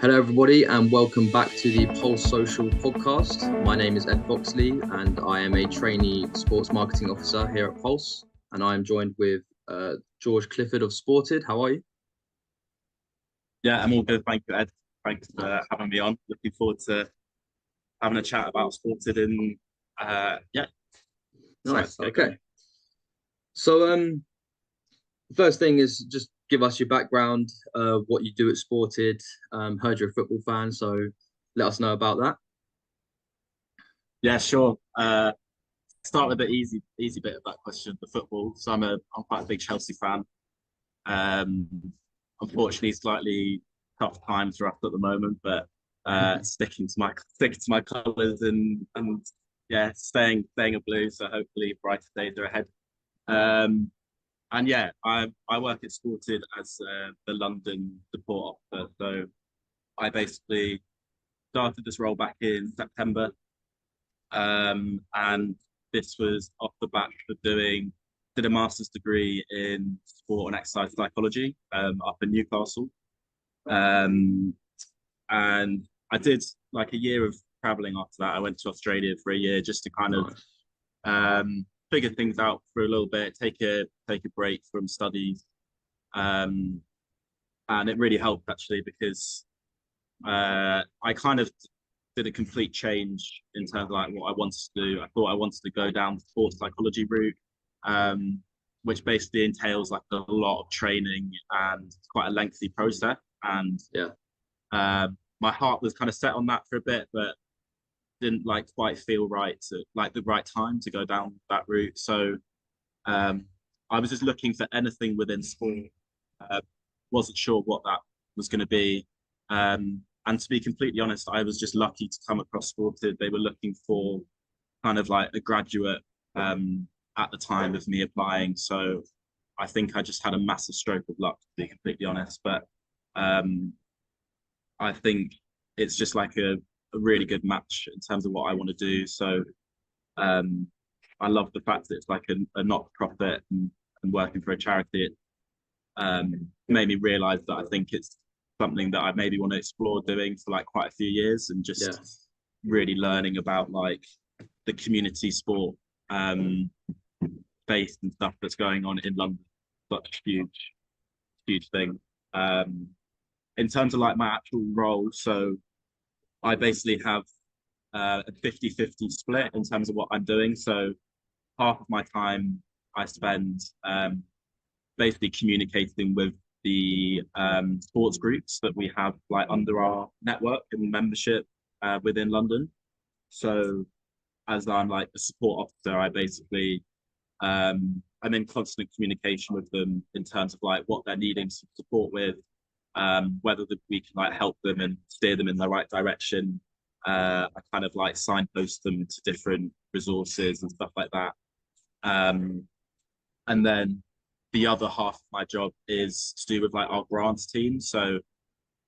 Hello, everybody, and welcome back to the Pulse Social podcast. My name is Ed Foxley, and I am a trainee sports marketing officer here at Pulse. And I am joined with George Clifford of Sported. How are you? Yeah, I'm all good. Thank you, Ed. Thanks for having me on. Looking forward to having a chat about Sported and yeah. Nice. Okay. So, first thing is just give us your background, what you do at Sported. Heard you're a football fan, so let us know about that. Yeah, sure. Start with the easy bit of that question, the football. So I'm quite a big Chelsea fan. Um, Unfortunately, slightly tough times for us at the moment, but sticking to my colours and yeah, staying a blue. So hopefully brighter days are ahead. Um, And yeah, I work at Sported as the London support officer. So I basically started this role back in September, and this was off the back of did a master's degree in sport and exercise psychology up in Newcastle, um, and I did like a year of traveling after that. I went to Australia for a year just to kind of Nice. figure things out for a little bit, take a break from studies, um, and it really helped actually because I kind of did a complete change in terms of like what I wanted to do. I thought I wanted to go down the sports psychology route, um, which basically entails like a lot of training and quite a lengthy process. And Yeah. my heart was kind of set on that for a bit, but didn't like quite feel right to like the right time to go down that route. So um, I was just looking for anything within sport. Uh, wasn't sure what that was going to be. And to be completely honest, I was just lucky to come across Sported. They were looking for kind of like a graduate at the time of me applying. So I think I just had a massive stroke of luck, to be completely honest. But um, I think it's just like a really good match in terms of what I want to do. So um, I love the fact that it's like a not-for-profit and working for a charity. It made me realize that I think it's something that I maybe want to explore doing for like quite a few years and Yeah. just really learning about like the community sport based and stuff that's going on in London. Such a huge thing. Um, in terms of like my actual role, so I basically have a 50-50 split in terms of what I'm doing. So half of my time I spend basically communicating with the sports groups that we have like under our network and membership within London. So as I'm like a support officer, I basically I'm in constant communication with them in terms of like what they're needing some support with, whether we can like help them and steer them in the right direction. I kind of like signpost them to different resources and stuff like that. Um, and then the other half of my job is to do with like our grants team. So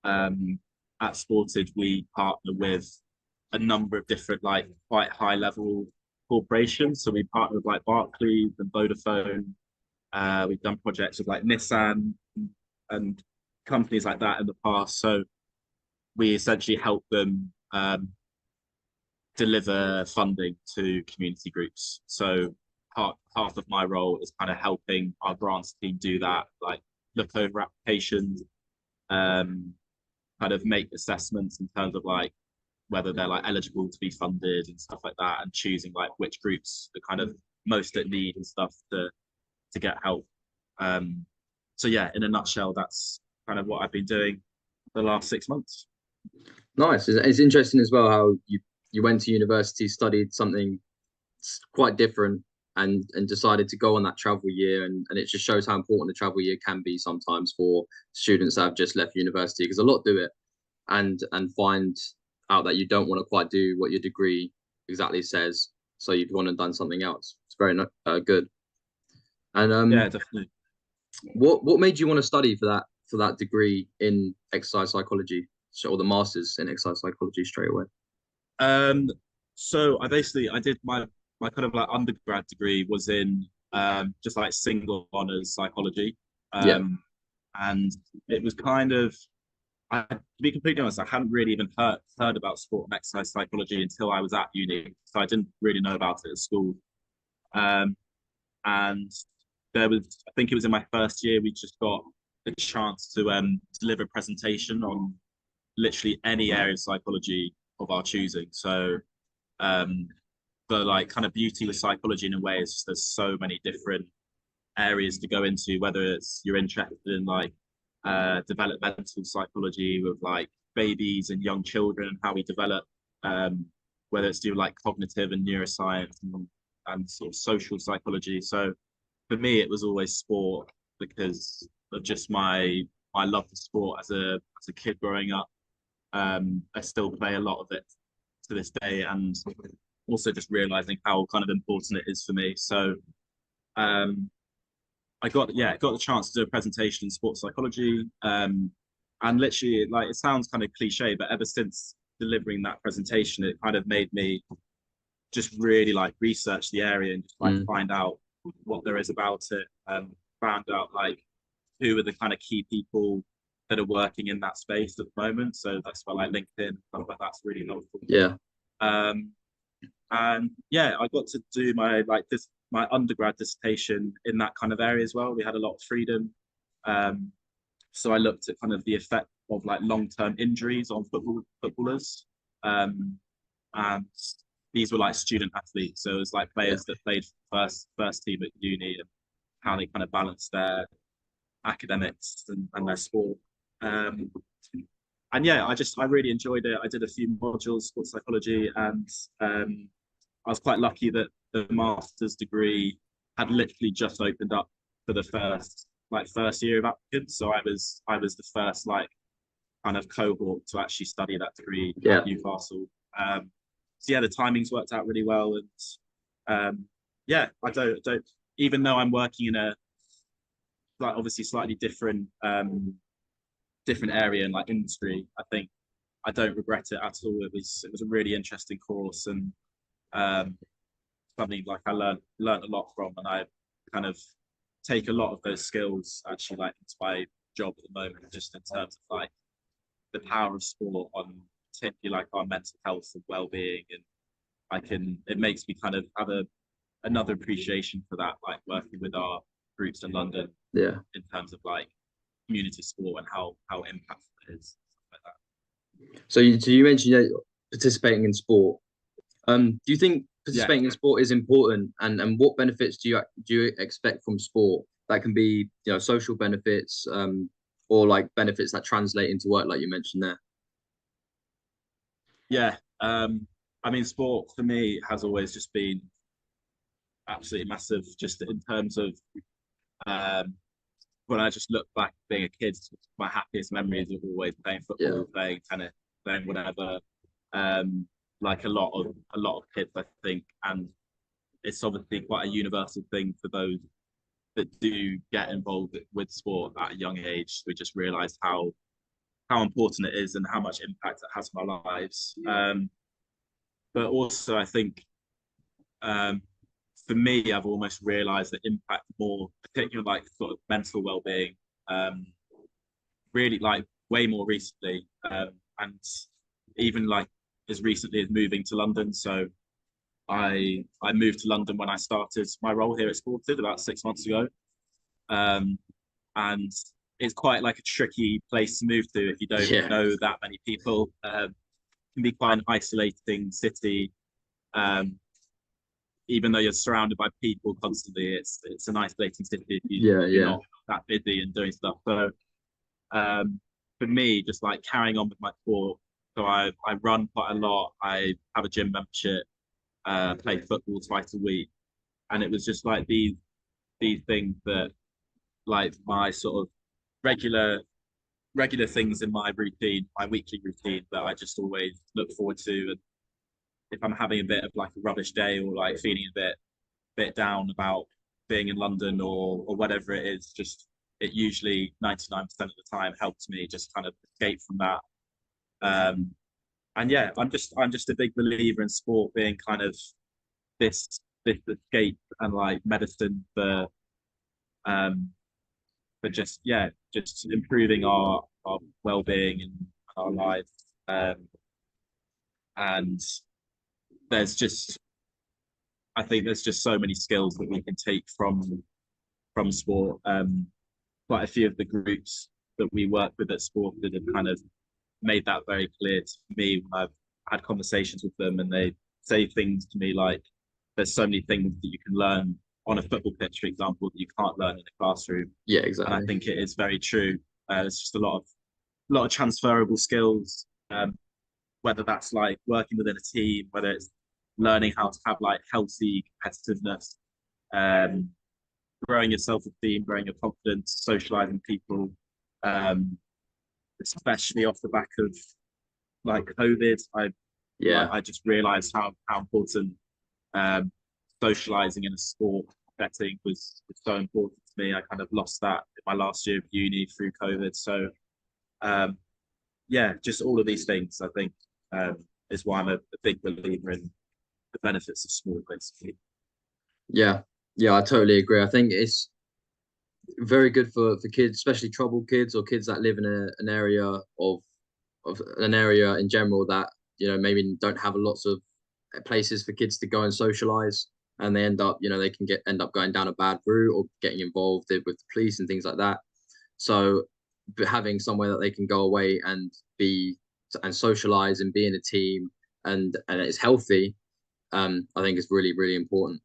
um, at Sported, we partner with a number of different like quite high level corporations. So we partner with like Barclays and Vodafone. We've done projects with like Nissan and companies like that in the past. So we essentially help them deliver funding to community groups. So half of my role is kind of helping our grants team do that, like look over applications, um, kind of make assessments in terms of like whether they're like eligible to be funded and stuff like that, and choosing like which groups are kind of most at need and stuff to get help. Um, so yeah, in a nutshell, that's kind of what I've been doing the last 6 months. Nice. It's interesting as well how you went to university, studied something quite different, and decided to go on that travel year, and it just shows how important the travel year can be sometimes for students that have just left university, because a lot do it and find out that you don't want to quite do what your degree exactly says, so you've gone and done something else. It's very good. And Yeah, definitely. what made you want to study for that degree in exercise psychology, or the masters in exercise psychology straight away? Um, so I did my kind of like undergrad degree was in just like single honors psychology. Yeah. And it was kind of to be completely honest, I hadn't really even heard about sport and exercise psychology until I was at uni, so I didn't really know about it at school. Um, and there was, I think it was in my first year, we just got the chance to deliver a presentation on literally any area of psychology of our choosing. So um, the like kind of beauty with psychology in a way is just there's so many different areas to go into, whether it's you're interested in like developmental psychology with like babies and young children and how we develop, whether it's do like cognitive and neuroscience and sort of social psychology. So for me, it was always sport because of just my love for sport as a kid growing up. I still play a lot of it to this day, and also just realizing how kind of important it is for me. So um, I got the chance to do a presentation in sports psychology, and literally like it sounds kind of cliche, but ever since delivering that presentation, it kind of made me just really like research the area and just like find out what there is about it. Found out like who are the kind of key people that are working in that space at the moment. So that's why like LinkedIn stuff like that's really helpful. Yeah. Um, and yeah, I got to do my undergrad dissertation in that kind of area as well. We had a lot of freedom. Um, so I looked at kind of the effect of like long-term injuries on footballers. And these were like student athletes. So it was like players that played first team at uni and how they kind of balance their academics and their sport. Um, and yeah, I really enjoyed it. I did a few modules, sports psychology, and I was quite lucky that the master's degree had literally just opened up for the first year of applicants. So I was the first like kind of cohort to actually study that degree at Newcastle. So yeah, the timings worked out really well, and yeah, I don't even though I'm working in a like obviously slightly different area and like industry, I think I don't regret it at all. It was a really interesting course, and um, something like I learned a lot from, and I kind of take a lot of those skills actually like into my job at the moment, just in terms of like the power of sport on particularly like our mental health and well-being, and it makes me kind of have another appreciation for that, like working with our groups in London, in terms of like community sport and how impactful it is, stuff like that. So you mentioned participating in sport. Do you think participating in sport is important, and what benefits do you expect from sport? That can be social benefits, or like benefits that translate into work, like you mentioned there. Yeah, I mean, sport for me has always just been absolutely massive, just in terms of um, when I just look back being a kid, my happiest memories of always playing football, playing tennis, playing whatever. Like a lot of kids, I think, and it's obviously quite a universal thing for those that do get involved with sport at a young age. We just realise how important it is and how much impact it has on our lives. But also, I think um, for me, I've almost realised the impact more, particularly like sort of mental well-being, um, really like way more recently, and even like as recently as moving to London. So I moved to London when I started my role here at Sported about 6 months ago, and it's quite like a tricky place to move to if you don't know that many people. It can be quite an isolating city. Even though you're surrounded by people constantly, it's an isolating city if you're not that busy and doing stuff. So for me, just like carrying on with my sport. So I run quite a lot. I have a gym membership. Play football twice a week, and it was just like these things that like my sort of regular things in my routine, my weekly routine that I just always look forward to. And if I'm having a bit of like a rubbish day or like feeling a bit down about being in London or whatever it is, just it usually 99% of the time helps me just kind of escape from that. And yeah, I'm just a big believer in sport being kind of this escape and like medicine for um just just improving our well-being and our lives. And there's just I think there's just so many skills that we can take from sport. Quite a few of the groups that we work with at sport that have kind of made that very clear to me when I've had conversations with them, and they say things to me like, "There's so many things that you can learn on a football pitch, for example, that you can't learn in a classroom." Yeah, And I exactly. think it is very true. There's just a lot of transferable skills, whether that's like working within a team, whether it's learning how to have like healthy competitiveness, um, growing your self-esteem, growing your confidence, socializing people, um, especially off the back of like COVID. Yeah, I just realized how important um, socializing in a sport setting was so important to me. I kind of lost that in my last year of uni through COVID. So um, yeah, just all of these things I think um, is why I'm a big believer in the benefits of sport, basically. yeah, yeah. I totally agree. I think it's very good for kids, especially troubled kids or kids that live in an area of an area in general that maybe don't have lots of places for kids to go and socialize, and they end up they can end up going down a bad route or getting involved with the police and things like that. So but having somewhere that they can go away and be and socialize and be in a team and it's healthy, I think is really really important.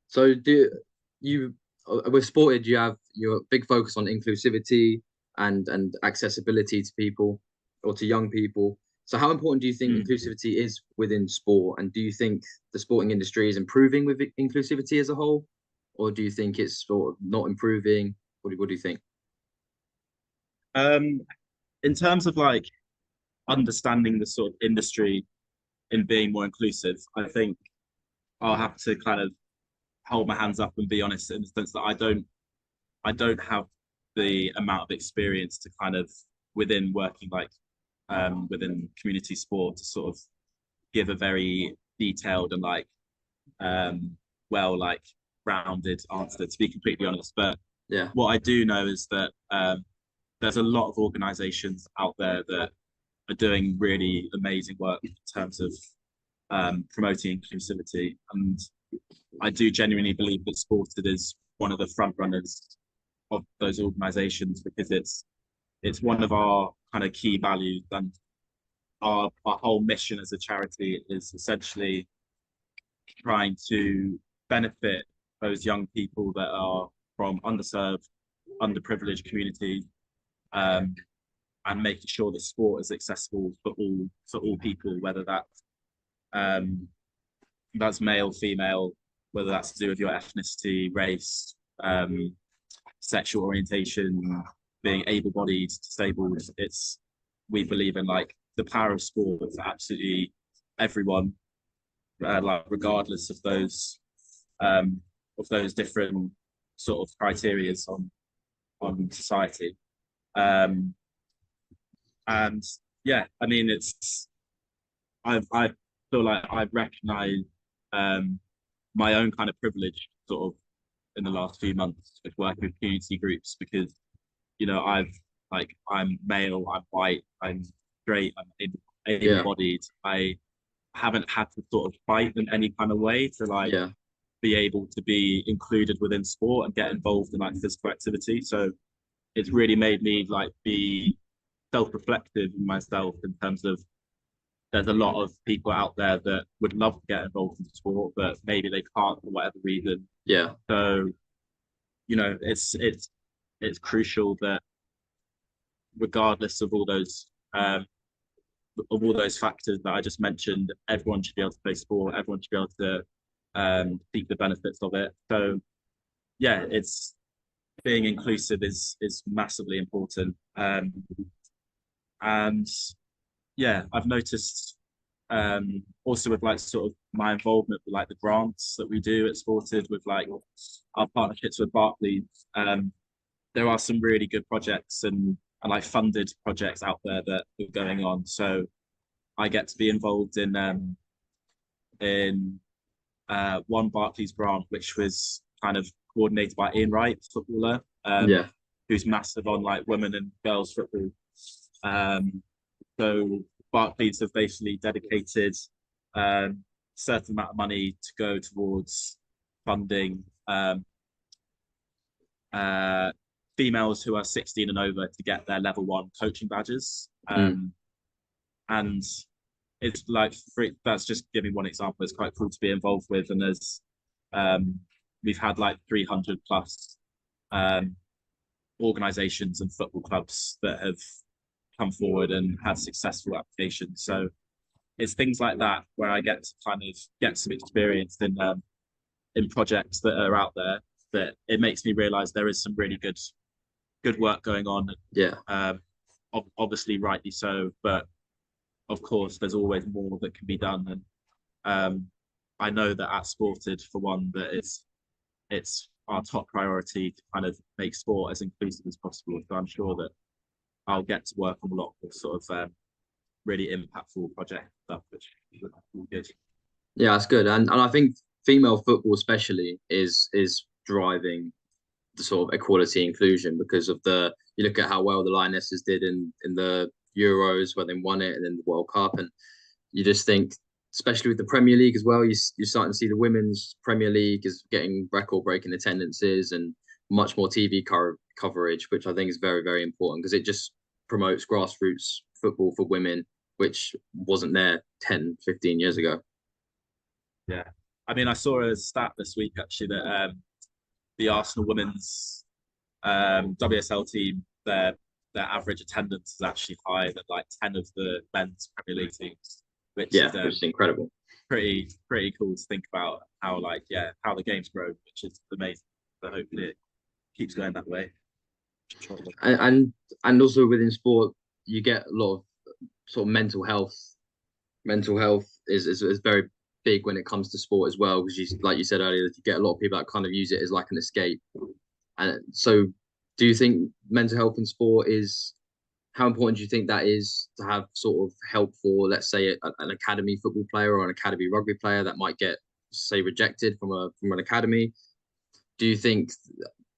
So do you with Sported you have your big focus on inclusivity and accessibility to people or to young people. So how important do you think Mm. inclusivity is within sport? And do you think the sporting industry is improving with inclusivity as a whole? Or do you think it's sort of not improving? What do you think? Um, in terms of like understanding the sort of industry in being more inclusive, I think I'll have to kind of hold my hands up and be honest in the sense that I don't have the amount of experience to kind of within working like within community sport to sort of give a very detailed and like um like rounded answer, to be completely honest. But Yeah. what I do know is that there's a lot of organizations out there that are doing really amazing work in terms of promoting inclusivity. And I do genuinely believe that Sported is one of the front runners of those organizations because it's one of our kind of key values, and our whole mission as a charity is essentially trying to benefit those young people that are from underserved, underprivileged communities, um, and making sure that sport is accessible for all people, whether um, that's male, female, whether that's to do with your ethnicity, race, sexual orientation, being able-bodied, disabled. We believe in like the power of sport for absolutely everyone, like regardless of those different sort of criterias on society. Um, and yeah, I mean, I feel like I've recognized um, my own kind of privilege sort of in the last few months with working with community groups because I'm male, I'm white, I'm straight, I'm Yeah. able-bodied. I haven't had to sort of fight in any kind of way to like Yeah. be able to be included within sport and get involved in like physical activity. So it's really made me like be self-reflective in myself in terms of there's a lot of people out there that would love to get involved in sport, but maybe they can't for whatever reason. Yeah. So, it's crucial that regardless of all those factors that I just mentioned, everyone should be able to play sport, everyone should be able to seek the benefits of it. So yeah, it's being inclusive is massively important. And yeah, I've noticed also with like sort of my involvement with like the grants that we do at Sported with like our partnerships with Barclays. There are some really good projects and like funded projects out there that are going on. So I get to be involved in one Barclays grant, which was kind of coordinated by Ian Wright, footballer, Yeah. who's massive on like women and girls football. So Barclays have basically dedicated certain amount of money to go towards funding females who are 16 and over to get their level 1 coaching badges. And it's like that's just giving one example. It's quite cool to be involved with, and there's we've had like 300 plus organizations and football clubs that have come forward and had successful applications. So it's things like that where I get to kind of get some experience in projects that are out there, that it makes me realize there is some really good work going on. Yeah. Obviously rightly so, but of course there's always more that can be done. And I know that at Sported, for one, that it's our top priority to kind of make sport as inclusive as possible. So I'm sure that I'll get to work on a lot of sort of really impactful project stuff, which is good. Yeah, that's good. And I think female football especially is driving the sort of equality inclusion, because of you look at how well the Lionesses did in the Euros when they won it, and then the World Cup, and you just think, especially with the Premier League as well, you're starting to see the women's Premier League is getting record-breaking attendances and much more TV coverage, which I think is very, very important, because it just promotes grassroots football for women, which wasn't there 10, 15 years ago. Yeah. I mean, I saw a stat this week, actually, that the Arsenal women's WSL team, their average attendance is actually higher than like 10 of the men's Premier League teams, which is incredible. Pretty cool to think about how how the game's grown, which is amazing. But hopefully it keeps going that way. And also within sport, you get a lot of sort of mental health. Mental health is very big when it comes to sport as well, because like you said earlier, you get a lot of people that kind of use it as like an escape. And so, do you think mental health in sport how important do you think that is to have sort of help for, let's say, an academy football player or an academy rugby player that might get, say, rejected from an academy? Do you think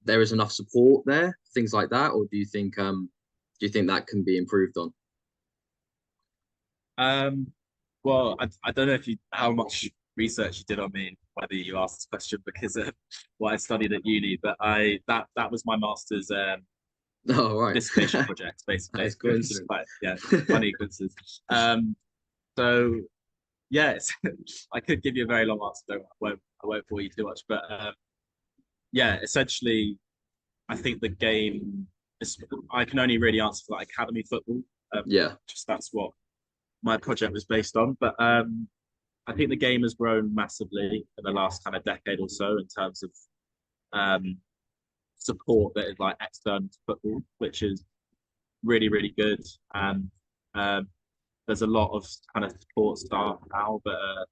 there is enough support there, things like that, or do you think that can be improved on? Well, I don't know how much research you did on me, whether you asked this question because of what I studied at uni, but that was my master's dissertation project, basically. That's coincidence. Funny coincidence. So yes, I could give you a very long answer, though I won't bore you too much, but essentially, I think the game I can only really answer for like academy football. Just that's what my project was based on. But I think the game has grown massively in the last kind of decade or so in terms of support that is like external to football, which is really, really good. And there's a lot of kind of support staff now that are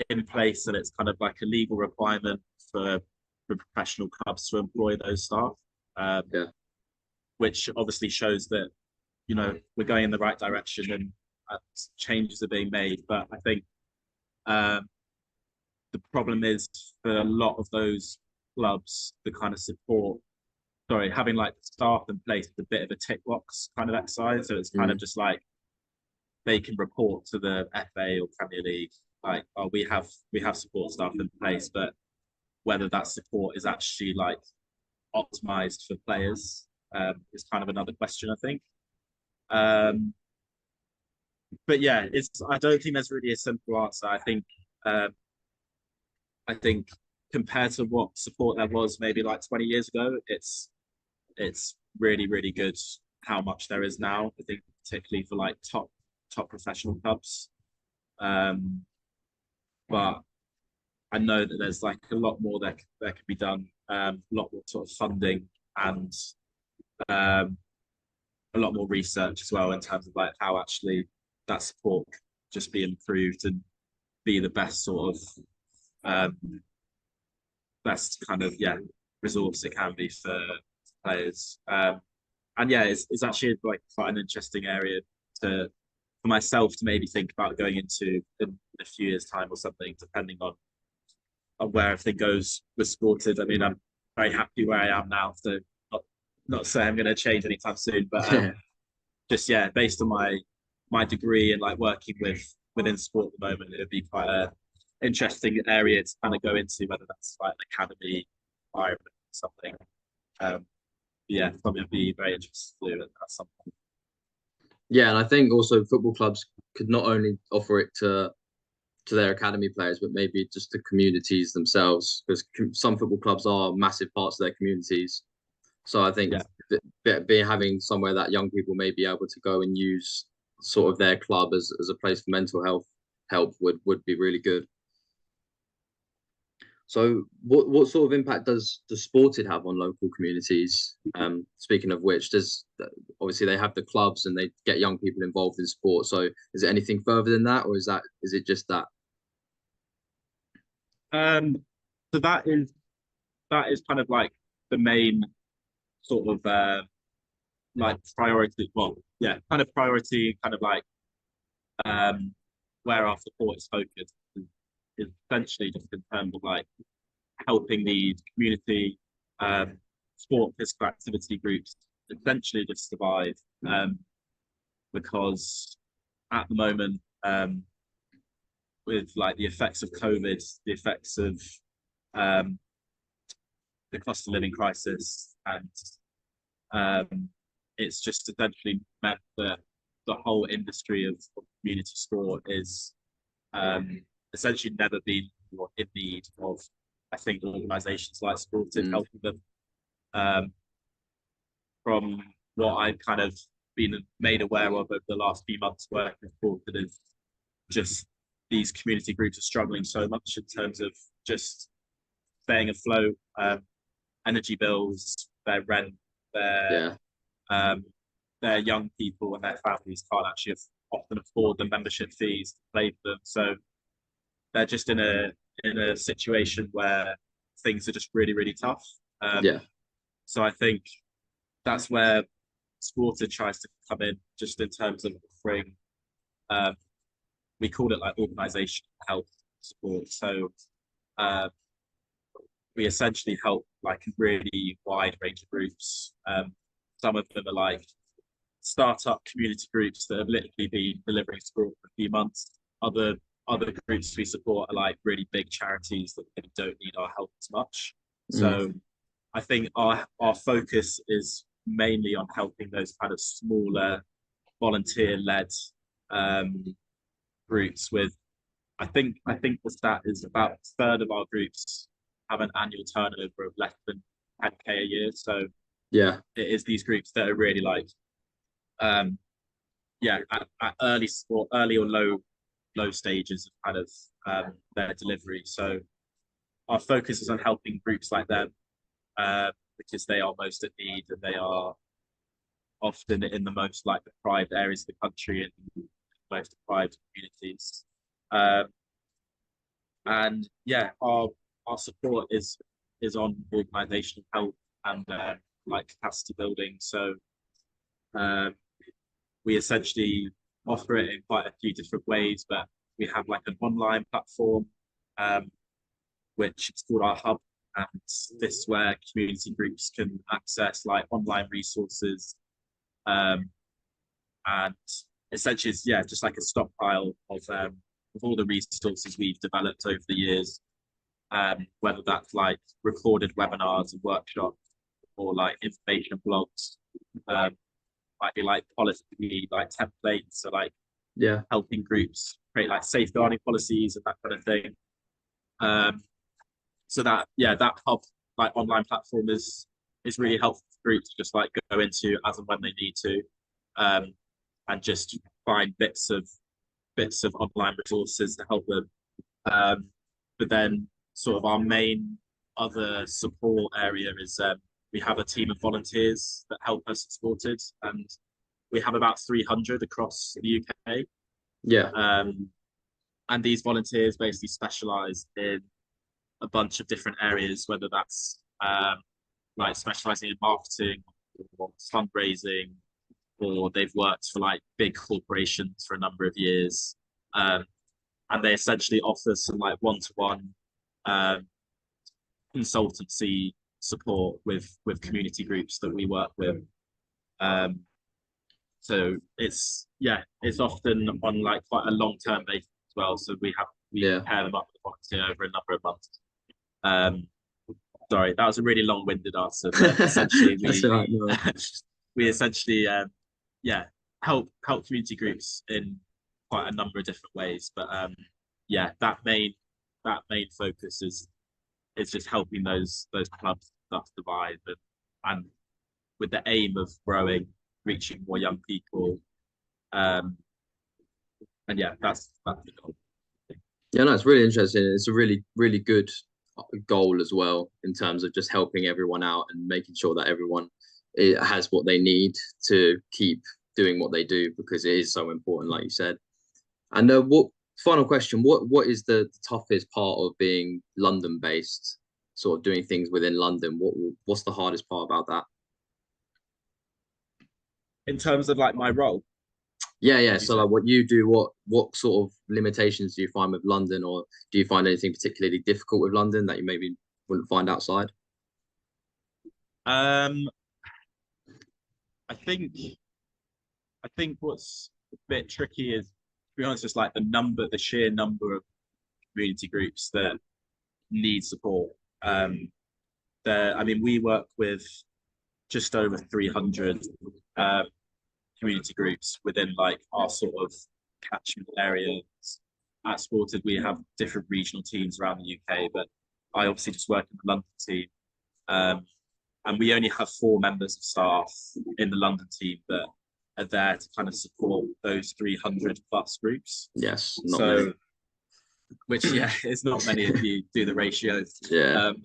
in place, and it's kind of like a legal requirement for professional clubs to employ those staff. Which obviously shows that, we're going in the right direction and changes are being made. But I think the problem is for a lot of those clubs, the kind of support, having like staff in place is a bit of a tick box kind of exercise. So it's kind of just like they can report to the FA or Premier League, like, oh, we have support staff in place, but whether that support is actually like optimized for players is kind of another question, I think. But yeah, I don't think there's really a simple answer. I think compared to what support there was maybe like 20 years ago, it's really, really good how much there is now. I think particularly for like top professional clubs. But I know that there's like a lot more that can be done, a lot more sort of funding and a lot more research as well in terms of like how actually that support can just be improved and be the best sort of best kind of resource it can be for players. And it's actually like quite an interesting area for myself to maybe think about going into in a few years' time or something, depending on where everything goes with Sported. I mean, very happy where I am now. So not saying I'm going to change anytime soon, but Yeah. just yeah, based on my degree and like working within sport at the moment, it would be quite a interesting area to kind of go into, whether that's like an academy environment or something. Yeah, something I'd be very interested to do at some point. Yeah, and I think also football clubs could not only offer it to their academy players, but maybe just the communities themselves, because some football clubs are massive parts of their communities. So I think be having somewhere that young people may be able to go and use sort of their club as a place for mental health help would be really good. So what sort of impact does Sported have on local communities? Speaking of which, does obviously they have the clubs and they get young people involved in sport. So is it anything further than that, or is it just that? So that is kind of like the main sort of like priority. Well, yeah, kind of priority, kind of like um, where our support is focused is essentially just in terms of like helping the community sport physical activity groups essentially just survive because at the moment with like the effects of COVID, the effects of um, the cost of living crisis, and it's just essentially meant that the whole industry of community sport is essentially never been more in need of, I think, organisations like Sported helping them. From what I've kind of been made aware of over the last few months working with Sported is just these community groups are struggling so much in terms of just staying afloat, energy bills, their rent, their their young people and their families can't actually often afford the membership fees to play for them. So they're just in a situation where things are just really, really tough. So I think that's where Sported tries to come in, just in terms of offering, we call it like organisation health support. So we essentially help like a really wide range of groups. Some of them are like startup community groups that have literally been delivering sport for a few months. Other groups we support are like really big charities that maybe don't need our help as much. So I think our focus is mainly on helping those kind of smaller volunteer-led groups with, I think the stat is about a third of our groups have an annual turnover of less than 10K a year. So it is these groups that are really like at early or low stages of kind of their delivery. So our focus is on helping groups like them because they are most at need and they are often in the most like deprived areas of the country and most deprived communities. And yeah, our support is on organizational help and like capacity building. So we essentially offer it in quite a few different ways, but we have like an online platform, which is called our hub. And this is where community groups can access like online resources. And essentially, it's, just like a stockpile of all the resources we've developed over the years, whether that's like recorded webinars and workshops or like information blogs, might be like policy, like templates, so like helping groups create like safeguarding policies and that kind of thing. So that hub like online platform is really helpful for groups to just like go into as and when they need to, and just find bits of online resources to help them. But then sort of our main other support area is we have a team of volunteers that help us at Sported, and we have about 300 across the UK. And these volunteers basically specialise in a bunch of different areas, whether that's like specialising in marketing or fundraising, or they've worked for like big corporations for a number of years. And they essentially offer some like one-to-one consultancy support with community groups that we work with. So it's often on like quite a long-term basis as well. So we pair them up with Foxley over a number of months. Sorry, that was a really long-winded answer, but essentially we essentially help community groups in quite a number of different ways. But that main focus is just helping those clubs that survive, and with the aim of growing, reaching more young people. And that's the goal. Yeah, no, it's really interesting. It's a really, really good goal as well, in terms of just helping everyone out and making sure that everyone has what they need to keep doing what they do, because it is so important, like you said. And what final question, what is the toughest part of being London based, sort of doing things within London? What's the hardest part about that? In terms of like my role? Yeah. So like what you do, what sort of limitations do you find with London, or do you find anything particularly difficult with London that you maybe wouldn't find outside? I think what's a bit tricky is, to be honest, just like the sheer number of community groups that need support. We work with just over 300 community groups within like our sort of catchment areas. At Sported, we have different regional teams around the UK, but I obviously just work in the London team. And we only have 4 members of staff in the London team that are there to kind of support those 300 plus groups. Yes, many. Which is not many if you do the ratios. So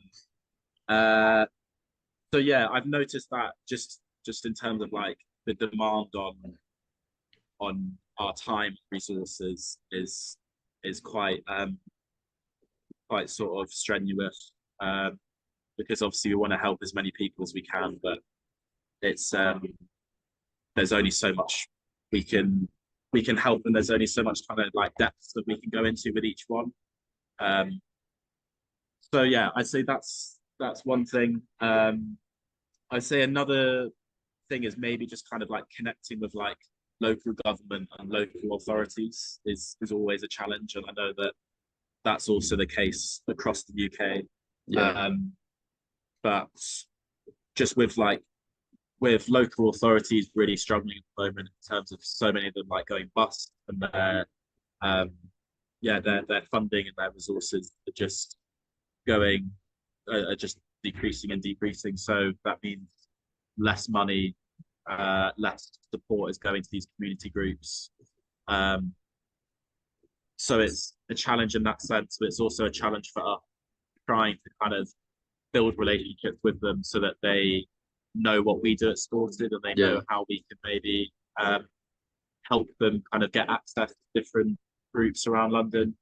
I've noticed that just in terms of like the demand on our time resources is quite sort of strenuous, because obviously we want to help as many people as we can, but it's there's only so much we can help, and there's only so much kind of like depth that we can go into with each one. I'd say that's one thing. I'd say another thing is maybe just kind of like connecting with like local government and local authorities is always a challenge, and I know that that's also the case across the UK. But just with local authorities really struggling at the moment in terms of so many of them like going bust, and their funding and their resources are just just decreasing and decreasing. So that means less money, less support is going to these community groups. So it's a challenge in that sense, but it's also a challenge for us trying to kind of build relationships with them so that they know what we do at Sported, and they know how we can maybe help them kind of get access to different groups around London.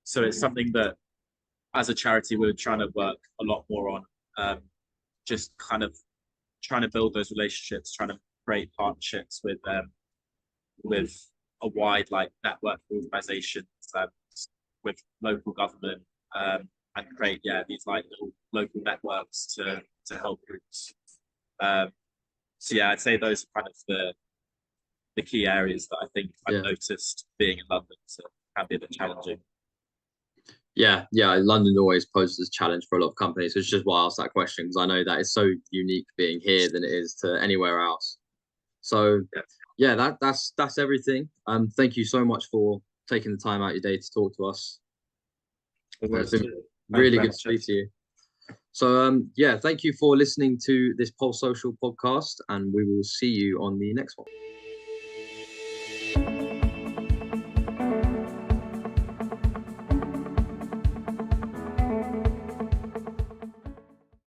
So it's something that as a charity we're trying to work a lot more on, just kind of trying to build those relationships, trying to create partnerships with a wide like network of organizations, with local government, and create these like little local networks to help groups. I'd say those are kind of the key areas that I think I've noticed being in London, so can be a bit challenging. London always poses a challenge for a lot of companies, which is just why I asked that question, because I know that it's so unique being here than it is to anywhere else. So that's everything. Thank you so much for taking the time out of your day to talk to us. It's been really good to speak to you. So thank you for listening to this Pulse Social podcast, and we will see you on the next one.